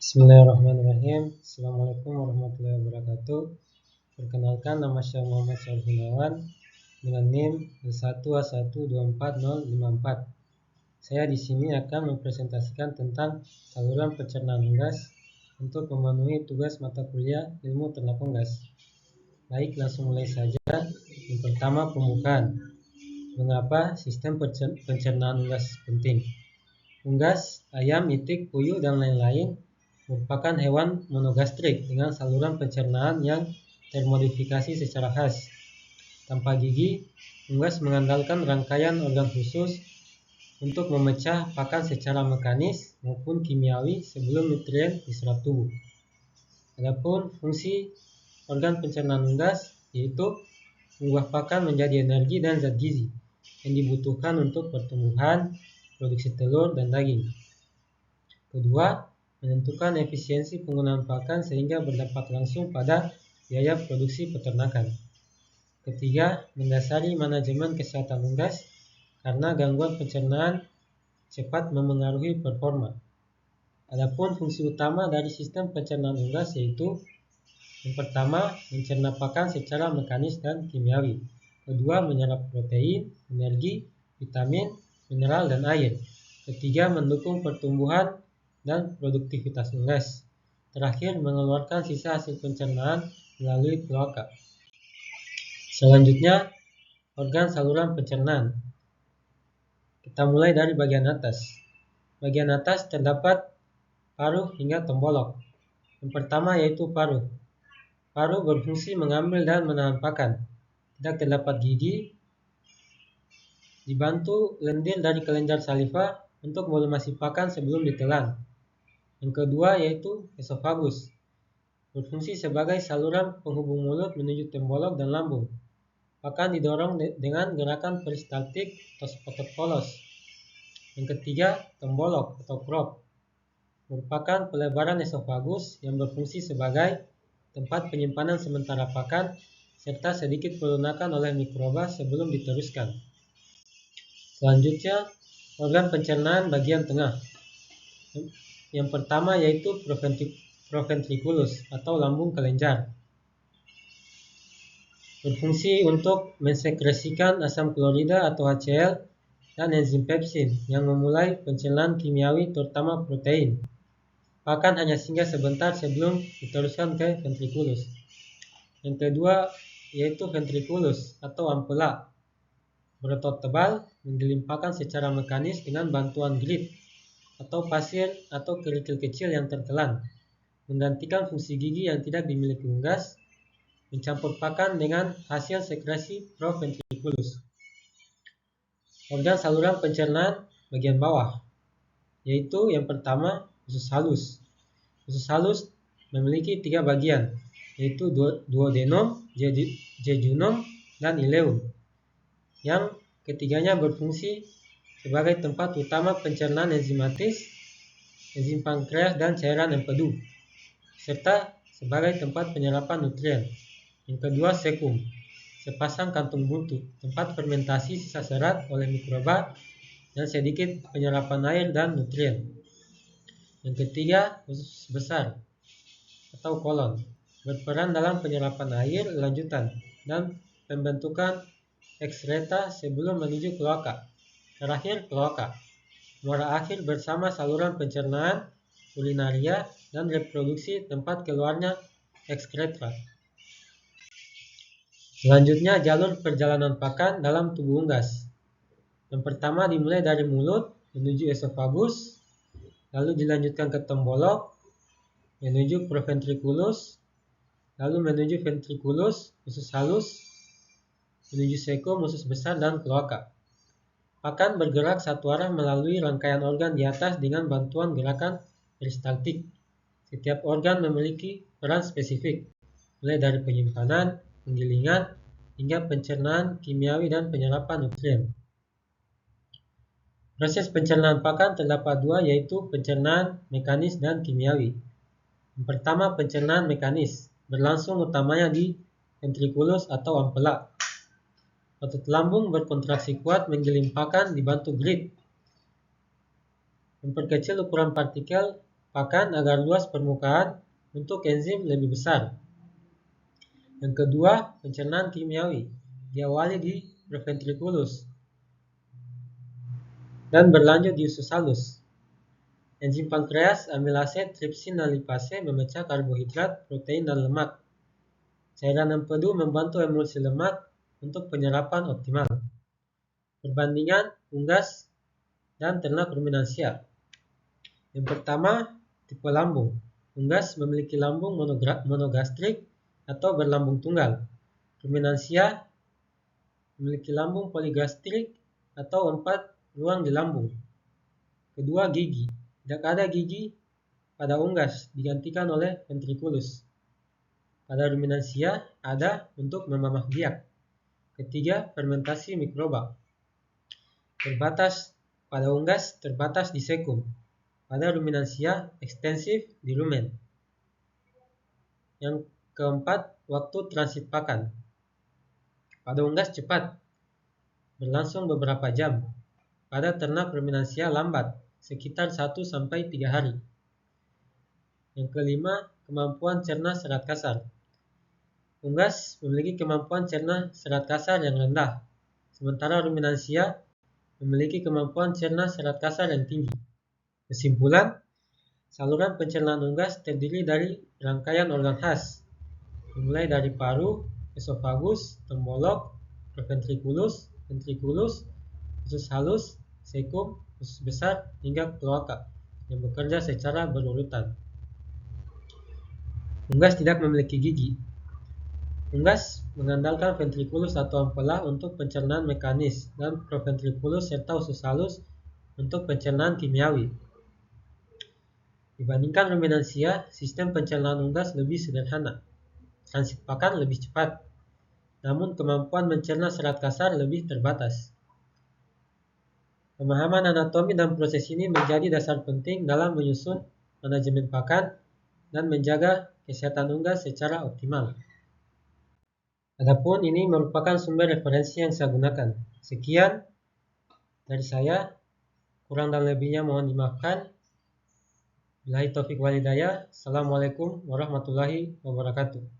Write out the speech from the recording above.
Bismillahirrahmanirrahim. Assalamualaikum warahmatullahi wabarakatuh. Perkenalkan, nama saya Muhammad Syarif Gunawan dengan NIM 1A1240054. Saya di sini akan mempresentasikan tentang saluran pencernaan unggas untuk memenuhi tugas mata kuliah ilmu ternak unggas. Baik, langsung mulai saja. Yang pertama, pembukaan. Mengapa sistem pencernaan unggas penting? Unggas, ayam, itik, puyuh, dan lain-lain merupakan hewan monogastrik dengan saluran pencernaan yang termodifikasi secara khas. Tanpa gigi, unggas mengandalkan rangkaian organ khusus untuk memecah pakan secara mekanis maupun kimiawi sebelum nutrien diserap tubuh. Adapun fungsi organ pencernaan unggas yaitu mengubah pakan menjadi energi dan zat gizi yang dibutuhkan untuk pertumbuhan, produksi telur, dan daging. Kedua, menentukan efisiensi penggunaan pakan sehingga berdampak langsung pada biaya produksi peternakan. Ketiga, mendasari manajemen kesehatan unggas karena gangguan pencernaan cepat memengaruhi performa. Adapun fungsi utama dari sistem pencernaan unggas yaitu yang pertama, mencerna pakan secara mekanis dan kimiawi. Kedua, menyerap protein, energi, vitamin, mineral, dan air. Ketiga, mendukung pertumbuhan dan produktivitas unggas. Terakhir, mengeluarkan sisa hasil pencernaan melalui kloaka. Selanjutnya, organ saluran pencernaan. Kita mulai dari bagian atas. Bagian atas terdapat paruh hingga tembolok. Yang pertama yaitu paruh. Paruh berfungsi mengambil dan menahan pakan. Tidak terdapat gigi. Dibantu lendir dari kelenjar saliva untuk melumasi pakan sebelum ditelan. Yang kedua yaitu esofagus. Berfungsi sebagai saluran penghubung mulut menuju tembolok dan lambung. Pakan didorong dengan gerakan peristaltik atau otot polos. Yang ketiga, tembolok atau crop. Merupakan pelebaran esofagus yang berfungsi sebagai tempat penyimpanan sementara pakan serta sedikit pelunakan oleh mikroba sebelum diteruskan. Selanjutnya, organ pencernaan bagian tengah. Yang pertama yaitu proventriculus atau lambung kelenjar. Berfungsi untuk mensekresikan asam klorida atau HCl dan enzim pepsin yang memulai pencernaan kimiawi terutama protein. Pakan hanya singgah sebentar sebelum diteruskan ke ventriculus. Yang kedua yaitu ventriculus atau ampela. Berotot tebal, menggiling pakan secara mekanis dengan bantuan grit atau pasir atau kerikil kecil yang tertelan, menggantikan fungsi gigi yang tidak dimiliki unggas, mencampur pakan dengan hasil sekresi proventriculus. Organ saluran pencernaan bagian bawah, yaitu yang pertama usus halus. Usus halus memiliki 3 bagian, yaitu duodenum, jejunum, dan ileum. Yang ketiganya berfungsi sebagai tempat utama pencernaan enzimatis, enzim pankreas, dan cairan empedu, serta sebagai tempat penyerapan nutrien. Yang kedua, sekum, sepasang kantung buntu, tempat fermentasi sisa serat oleh mikroba dan sedikit penyerapan air dan nutrien. Yang ketiga, usus besar atau kolon, berperan dalam penyerapan air lanjutan dan pembentukan ekstreta sebelum menuju kloaka. Terakhir, kloaka, muara akhir bersama saluran pencernaan, urinaria, dan reproduksi tempat keluarnya ekskretra. Selanjutnya, jalur perjalanan pakan dalam tubuh unggas. Yang pertama dimulai dari mulut menuju esofagus, lalu dilanjutkan ke tembolok, menuju proventriculus, lalu menuju ventriculus, usus halus, menuju sekum, usus besar, dan kloaka. Pakan bergerak satu arah melalui rangkaian organ di atas dengan bantuan gerakan peristaltik. Setiap organ memiliki peran spesifik, mulai dari penyimpanan, penggilingan, hingga pencernaan kimiawi dan penyerapan nutrien. Proses pencernaan pakan terdapat 2, yaitu pencernaan mekanis dan kimiawi. Yang pertama, pencernaan mekanis, berlangsung utamanya di ventriculus atau ampela. Otot lambung berkontraksi kuat menggiling pakan dibantu grit, memperkecil ukuran partikel pakan agar luas permukaan untuk enzim lebih besar. Yang kedua, pencernaan kimiawi diawali di proventriculus dan berlanjut di usus halus. Enzim pankreas, amilase, tripsin, dan lipase memecah karbohidrat, protein, dan lemak. Cairan empedu membantu emulsi lemak untuk penyerapan optimal. Perbandingan unggas dan ternak ruminansia. Yang pertama, tipe lambung. Unggas memiliki lambung monogastrik atau berlambung tunggal. Ruminansia memiliki lambung poligastrik atau 4 ruang di lambung. Kedua, gigi. Tidak ada gigi pada unggas, digantikan oleh ventriculus. Pada ruminansia ada untuk memamah biak. Ketiga, fermentasi mikroba. Terbatas pada unggas, terbatas di sekum. Pada ruminansia, ekstensif di rumen. Yang keempat, waktu transit pakan. Pada unggas cepat, berlangsung beberapa jam. Pada ternak ruminansia lambat, sekitar 1-3 hari. Yang kelima, kemampuan cerna serat kasar. Unggas memiliki kemampuan cerna serat kasar yang rendah, sementara ruminansia memiliki kemampuan cerna serat kasar yang tinggi. Kesimpulan, saluran pencernaan unggas terdiri dari rangkaian organ khas, dimulai dari paru, esofagus, tembolok, proventriculus, ventriculus, usus halus, sekum, usus besar, hingga kloaka yang bekerja secara berurutan. Unggas tidak memiliki gigi. Unggas mengandalkan ventriculus atau ampela untuk pencernaan mekanis dan proventriculus serta usus halus untuk pencernaan kimiawi. Dibandingkan ruminansia, sistem pencernaan unggas lebih sederhana. Transit pakan lebih cepat, namun kemampuan mencerna serat kasar lebih terbatas. Pemahaman anatomi dan proses ini menjadi dasar penting dalam menyusun manajemen pakan dan menjaga kesehatan unggas secara optimal. Adapun ini merupakan sumber referensi yang saya gunakan. Sekian dari saya, kurang dan lebihnya mohon dimaafkan. Billahi taufiq wal hidayah. Assalamualaikum warahmatullahi wabarakatuh.